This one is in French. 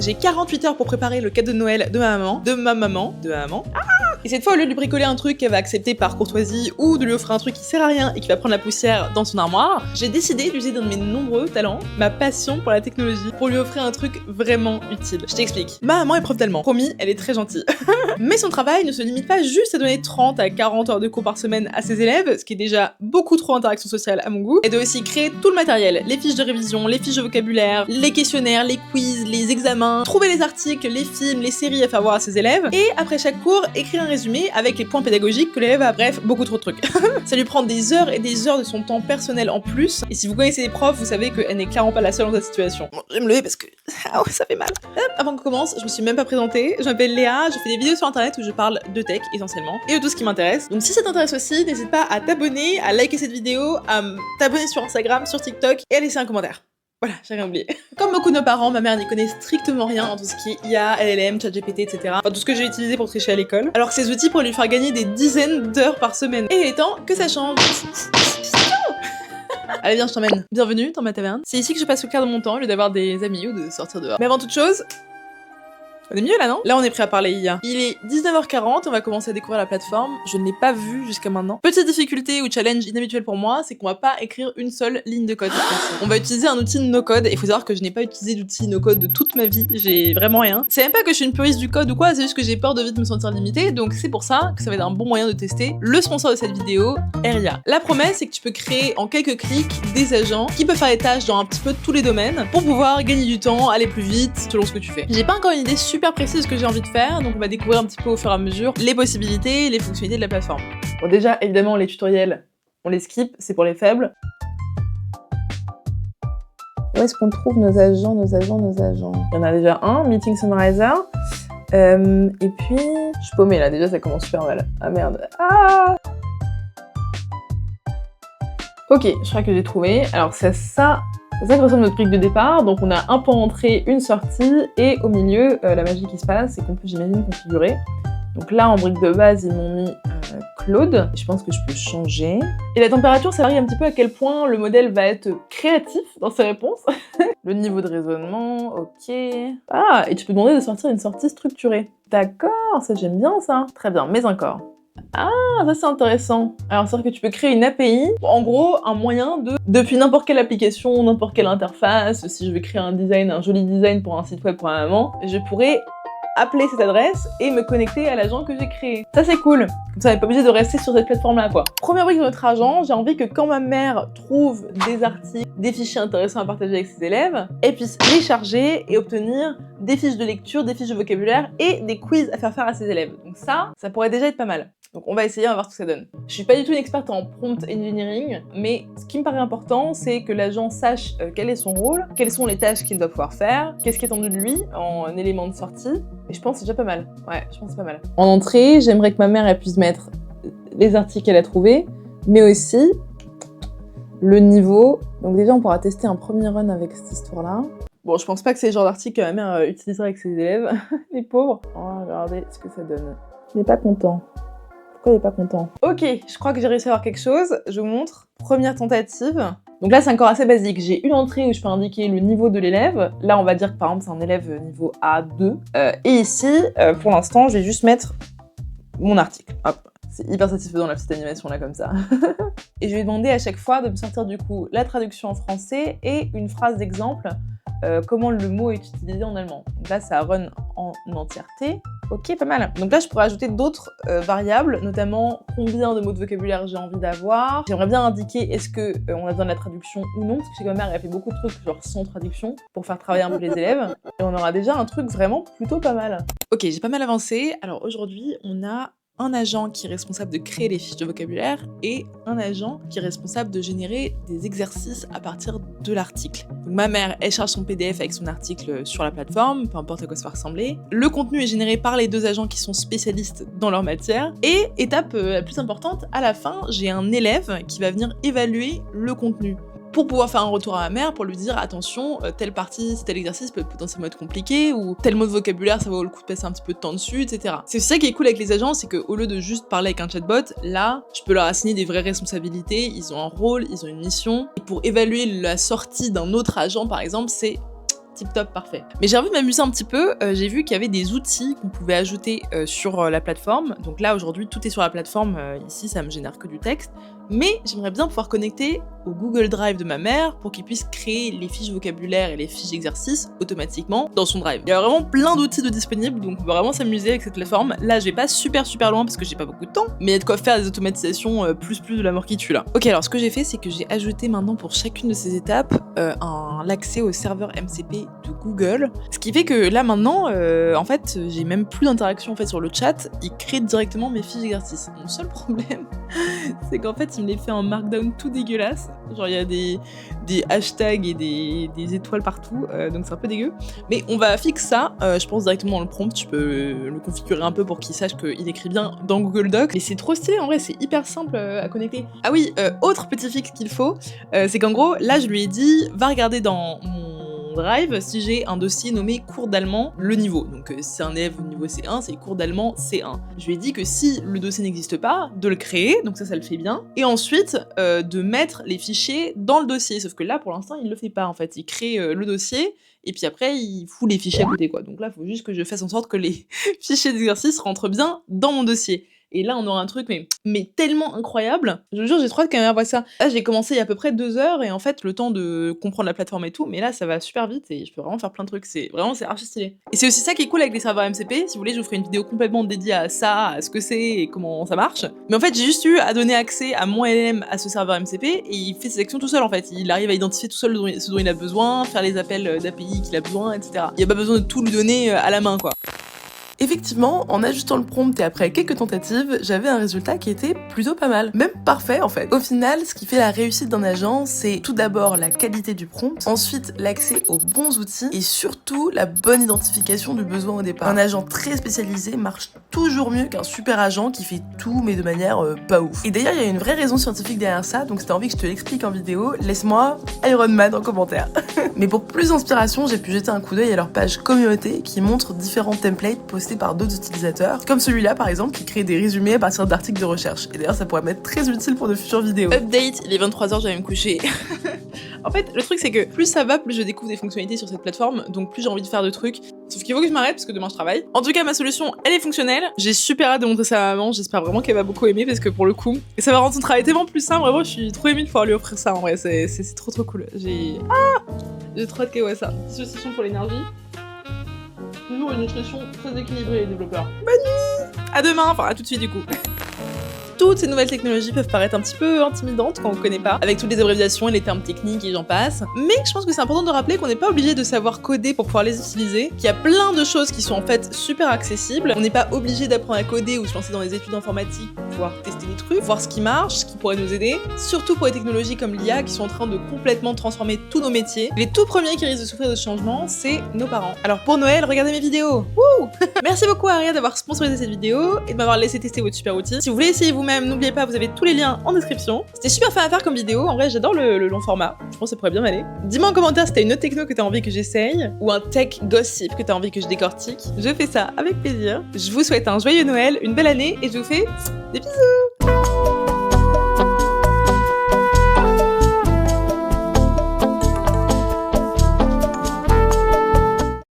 J'ai 48 heures pour préparer le cadeau de Noël de ma maman. Et cette fois, au lieu de lui bricoler un truc qu'elle va accepter par courtoisie ou de lui offrir un truc qui sert à rien et qui va prendre la poussière dans son armoire, j'ai décidé d'user d'un de mes nombreux talents, ma passion pour la technologie, pour lui offrir un truc vraiment utile. Je t'explique. Ma maman est prof d'allemand. Promis, elle est très gentille. Mais son travail ne se limite pas juste à donner 30 à 40 heures de cours par semaine à ses élèves, ce qui est déjà beaucoup trop d'interaction sociale à mon goût, et de aussi créer tout le matériel, les fiches de révision, les fiches de vocabulaire, les questionnaires, les quiz, les examens, trouver les articles, les films, les séries à faire voir à ses élèves, et après chaque cours, écrire un résumé avec les points pédagogiques que l'élève a. Bref, beaucoup trop de trucs. Ça lui prend des heures et des heures de son temps personnel en plus, et si vous connaissez des profs, vous savez qu'elle n'est clairement pas la seule dans cette situation. Bon, je vais me lever parce que ça fait mal. Avant qu'on commence, je me suis même pas présentée, je m'appelle Léa, je fais des vidéos sur internet où je parle de tech essentiellement, et de tout ce qui m'intéresse. Donc si ça t'intéresse aussi, n'hésite pas à t'abonner, à liker cette vidéo, à t'abonner sur Instagram, sur TikTok, et à laisser un commentaire. Voilà, j'ai rien oublié. Comme beaucoup de nos parents, ma mère n'y connaît strictement rien en tout ce qui est IA, LLM, ChatGPT, etc. Enfin, tout ce que j'ai utilisé pour tricher à l'école. Alors que ces outils pourraient lui faire gagner des dizaines d'heures par semaine. Et il est temps que ça change. Allez, viens, je t'emmène. Bienvenue dans ma taverne. C'est ici que je passe le quart de mon temps au lieu d'avoir des amis ou de sortir dehors. Mais avant toute chose... On est mieux là, non? Là, on est prêt à parler IA. Il est 19h40, on va commencer à découvrir la plateforme. Je ne l'ai pas vue jusqu'à maintenant. Petite difficulté ou challenge inhabituel pour moi, c'est qu'on va pas écrire une seule ligne de code. On va utiliser un outil no-code, et il faut savoir que je n'ai pas utilisé d'outil no-code de toute ma vie. J'ai vraiment rien. C'est même pas que je suis une puriste du code ou quoi, c'est juste que j'ai peur de vite me sentir limitée, donc c'est pour ça que ça va être un bon moyen de tester le sponsor de cette vidéo, RIA. La promesse, c'est que tu peux créer en quelques clics des agents qui peuvent faire des tâches dans un petit peu tous les domaines pour pouvoir gagner du temps, aller plus vite, selon ce que tu fais. J'ai pas encore une idée super précise de ce que j'ai envie de faire, donc on va découvrir un petit peu au fur et à mesure les possibilités, les fonctionnalités de la plateforme. Bon, déjà, évidemment, les tutoriels, on les skip, c'est pour les faibles. Où est-ce qu'on trouve nos agents? Il y en a déjà un, Meeting Summarizer. Et puis, je suis paumée là, déjà ça commence super mal. Ah merde. Ah! Ok, je crois que j'ai trouvé. Alors c'est ça que ressemble notre brique de départ. Donc on a un pan entrée, une sortie, et au milieu, la magie qui se passe, c'est qu'on peut, j'imagine, configurer. Donc là, en brique de base, ils m'ont mis Claude. Je pense que je peux changer. Et la température, ça varie un petit peu à quel point le modèle va être créatif dans ses réponses. Le niveau de raisonnement, ok. Ah, et tu peux demander de sortir une sortie structurée. D'accord, ça j'aime bien ça. Très bien, mais encore. Ah, ça c'est intéressant. Alors c'est-à-dire que tu peux créer une API, en gros un moyen de, depuis n'importe quelle application, n'importe quelle interface, si je veux créer un joli design pour un site web pour ma maman, je pourrais appeler cette adresse et me connecter à l'agent que j'ai créé. Ça c'est cool, comme ça on n'est pas obligé de rester sur cette plateforme-là quoi. Première brique de notre agent, j'ai envie que quand ma mère trouve des articles, des fichiers intéressants à partager avec ses élèves, elle puisse les charger et obtenir des fiches de lecture, des fiches de vocabulaire et des quiz à faire à ses élèves. Donc ça pourrait déjà être pas mal. Donc on va essayer, on va voir ce que ça donne. Je suis pas du tout une experte en prompt engineering, mais ce qui me paraît important, c'est que l'agent sache quel est son rôle, quelles sont les tâches qu'il doit pouvoir faire, qu'est-ce qui est attendu de lui en élément de sortie, et je pense que c'est déjà pas mal. Ouais, je pense que c'est pas mal. En entrée, j'aimerais que ma mère elle puisse mettre les articles qu'elle a trouvés, mais aussi le niveau. Donc déjà, on pourra tester un premier run avec cette histoire-là. Bon, je pense pas que c'est le genre d'article que ma mère utiliserait avec ses élèves, les pauvres. On va regarder ce que ça donne. Il n'est pas content. Pourquoi il est pas content? Ok, je crois que j'ai réussi à avoir quelque chose. Je vous montre. Première tentative. Donc là, c'est encore assez basique. J'ai une entrée où je peux indiquer le niveau de l'élève. Là, on va dire que par exemple, c'est un élève niveau A2. Et ici, pour l'instant, je vais juste mettre mon article. Hop. C'est hyper satisfaisant la petite animation là comme ça. Et je vais demander à chaque fois de me sortir du coup la traduction en français et une phrase d'exemple. Comment le mot est utilisé en allemand. Donc là, ça run en entièreté. Ok, pas mal. Donc là, je pourrais ajouter d'autres variables, notamment combien de mots de vocabulaire j'ai envie d'avoir. J'aimerais bien indiquer est-ce qu'on a besoin de la traduction ou non, parce que chez ma mère, elle fait beaucoup de trucs genre sans traduction pour faire travailler un peu les élèves. Et on aura déjà un truc vraiment plutôt pas mal. Ok, j'ai pas mal avancé. Alors aujourd'hui, on a un agent qui est responsable de créer les fiches de vocabulaire et un agent qui est responsable de générer des exercices à partir de l'article. Donc ma mère, elle charge son PDF avec son article sur la plateforme, peu importe à quoi ça va ressembler. Le contenu est généré par les deux agents qui sont spécialistes dans leur matière. Et étape la plus importante, à la fin, j'ai un élève qui va venir évaluer le contenu. Pour pouvoir faire un retour à ma mère, pour lui dire attention, telle partie, tel exercice peut potentiellement être compliqué, ou tel mot de vocabulaire, ça vaut le coup de passer un petit peu de temps dessus, etc. C'est ça qui est cool avec les agents, c'est qu'au lieu de juste parler avec un chatbot, là, je peux leur assigner des vraies responsabilités, ils ont un rôle, ils ont une mission, et pour évaluer la sortie d'un autre agent, par exemple, c'est tip top, parfait. Mais j'ai envie de m'amuser un petit peu, j'ai vu qu'il y avait des outils qu'on pouvait ajouter sur la plateforme. Donc là aujourd'hui tout est sur la plateforme, ici ça me génère que du texte. Mais j'aimerais bien pouvoir connecter au Google Drive de ma mère pour qu'il puisse créer les fiches vocabulaire et les fiches d'exercice automatiquement dans son Drive. Il y a vraiment plein d'outils de disponibles, donc on va vraiment s'amuser avec cette plateforme. Là je vais pas super loin parce que j'ai pas beaucoup de temps, mais il y a de quoi faire des automatisations plus de la mort qui tue là. Ok, alors ce que j'ai fait c'est que j'ai ajouté maintenant pour chacune de ces étapes l'accès au serveur MCP de Google. Ce qui fait que là maintenant, en fait, j'ai même plus d'interaction en fait sur le chat, il crée directement mes fiches d'exercice. Mon seul problème, c'est qu'en fait il me les fait en markdown tout dégueulasse. Genre il y a des hashtags et des étoiles partout, donc c'est un peu dégueu. Mais on va fixer ça, je pense directement dans le prompt, je peux le configurer un peu pour qu'il sache qu'il écrit bien dans Google Docs. Et c'est trop stylé en vrai, c'est hyper simple à connecter. Ah oui, autre petit fixe qu'il faut, c'est qu'en gros, là je lui ai dit, va regarder dans mon Drive si j'ai un dossier nommé cours d'allemand, le niveau. Donc si c'est un élève au niveau C1, c'est cours d'allemand C1. Je lui ai dit que si le dossier n'existe pas, de le créer, donc ça le fait bien, et ensuite de mettre les fichiers dans le dossier, sauf que là pour l'instant il le fait pas en fait, il crée le dossier, et puis après il fout les fichiers à côté quoi. Donc là il faut juste que je fasse en sorte que les fichiers d'exercice rentrent bien dans mon dossier. Et là, on aura un truc, mais tellement incroyable. Je vous jure, j'ai trop hâte quand même à voir ça. Là, j'ai commencé il y a à peu près 2 heures, et en fait, le temps de comprendre la plateforme et tout, mais là, ça va super vite, et je peux vraiment faire plein de trucs. C'est archi stylé. Et c'est aussi ça qui est cool avec les serveurs MCP. Si vous voulez, je vous ferai une vidéo complètement dédiée à ça, à ce que c'est, et comment ça marche. Mais en fait, j'ai juste eu à donner accès à mon LLM à ce serveur MCP, et il fait ses actions tout seul, en fait. Il arrive à identifier tout seul ce dont il a besoin, faire les appels d'API qu'il a besoin, etc. Il n'y a pas besoin de tout lui donner à la main, quoi. Effectivement, en ajustant le prompt et après quelques tentatives, j'avais un résultat qui était plutôt pas mal. Même parfait en fait. Au final, ce qui fait la réussite d'un agent, c'est tout d'abord la qualité du prompt, ensuite l'accès aux bons outils et surtout la bonne identification du besoin au départ. Un agent très spécialisé marche toujours mieux qu'un super agent qui fait tout mais de manière pas ouf. Et d'ailleurs, il y a une vraie raison scientifique derrière ça, donc si t'as envie que je te l'explique en vidéo, laisse-moi Iron Man en commentaire. Mais pour plus d'inspiration, j'ai pu jeter un coup d'œil à leur page communauté qui montre différents templates postés par d'autres utilisateurs, comme celui-là par exemple qui crée des résumés à partir d'articles de recherche. Et d'ailleurs ça pourrait m'être très utile pour de futures vidéos. Update, il est 23h, j'allais me coucher. En fait, le truc c'est que plus ça va, plus je découvre des fonctionnalités sur cette plateforme, donc plus j'ai envie de faire de trucs. Sauf qu'il faut que je m'arrête parce que demain je travaille. En tout cas, ma solution, elle est fonctionnelle. J'ai super hâte de montrer ça à maman, j'espère vraiment qu'elle va beaucoup aimer parce que pour le coup, ça va rendre son travail tellement plus simple. Vraiment, je suis trop émue de pouvoir lui offrir ça en vrai, c'est trop cool. J'ai trop hâte qu'elle voit ça. Dissociation pour l'énergie. Toujours une nutrition très équilibrée les développeurs. Bonne nuit. À demain, enfin à tout de suite du coup. Toutes ces nouvelles technologies peuvent paraître un petit peu intimidantes quand on connaît pas, avec toutes les abréviations et les termes techniques et j'en passe. Mais je pense que c'est important de rappeler qu'on n'est pas obligé de savoir coder pour pouvoir les utiliser, qu'il y a plein de choses qui sont en fait super accessibles. On n'est pas obligé d'apprendre à coder ou se lancer dans des études informatiques pour pouvoir tester des trucs, voir ce qui marche, ce qui pourrait nous aider. Surtout pour les technologies comme l'IA qui sont en train de complètement transformer tous nos métiers. Les tout premiers qui risquent de souffrir de ce changement, c'est nos parents. Alors pour Noël, regardez mes vidéos. Wouh. Merci beaucoup à Aria d'avoir sponsorisé cette vidéo et de m'avoir laissé tester votre super outil. Si vous voulez essayer vous-même, n'oubliez pas, vous avez tous les liens en description. C'était super fun à faire comme vidéo, en vrai j'adore le long format, je pense que ça pourrait bien m'aller. Dis-moi en commentaire si t'as une autre techno que t'as envie que j'essaye, ou un tech gossip que t'as envie que je décortique. Je fais ça avec plaisir. Je vous souhaite un joyeux Noël, une belle année, et je vous fais des bisous.